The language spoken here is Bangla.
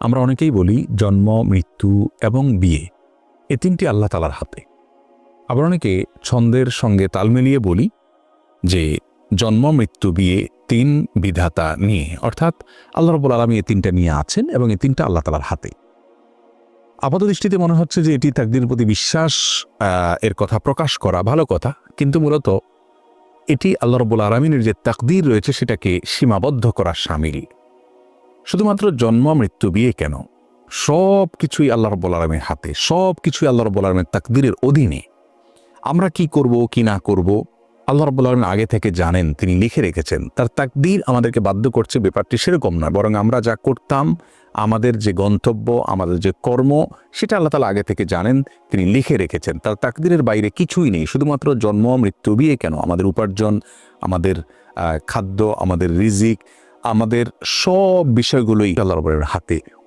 আমরা অনেকেই বলি জন্ম, মৃত্যু এবং বিয়ে এ তিনটি আল্লাহ তাআলার হাতে। আবার অনেকে ছন্দের সঙ্গে তাল মিলিয়ে বলি যে জন্ম, মৃত্যু, বিয়ে তিন বিধাতা নিয়ে, অর্থাৎ আল্লাহ রাব্বুল আলামিন এই তিনটা নিয়ে আছেন এবং এই তিনটা আল্লাহ তাআলার হাতে। আপাত দৃষ্টিতে মনে হচ্ছে যে এটি তাকদীরের প্রতি বিশ্বাস এর কথা প্রকাশ করা ভালো কথা, কিন্তু মূলত এটি আল্লাহ রাব্বুল আলামিনের যে তাকদীর রয়েছে সেটাকে সীমাবদ্ধ করার শামিল। শুধুমাত্র জন্ম, মৃত্যু, বিয়ে কেন, সব কিছুই আল্লাহ রাব্বুল আলামিনের হাতে, সব কিছুই আল্লাহ রাব্বুল আলামিনের তাকদীরের অধীনে। আমরা কি করব কি না করব আল্লাহ রাব্বুল আলামিন আগে থেকে জানেন, তিনি লিখে রেখেছেন। তার তাকদীর আমাদেরকে বাধ্য করছে, ব্যাপারটি সেরকম না, বরং আমরা যা করতাম, আমাদের যে গন্তব্য, আমাদের যে কর্ম, সেটা আল্লাহ তাআলা আগে থেকে জানেন, তিনি লিখে রেখেছেন। তার তাকদীরের বাইরে কিছুই নেই। শুধুমাত্র জন্ম, মৃত্যু, বিয়ে কেন, আমাদের উপার্জন, আমাদের খাদ্য, আমাদের রিজিক, আমাদের সব বিষয়গুলোই আল্লাহ রাব্বুল আলামিনের হাতে।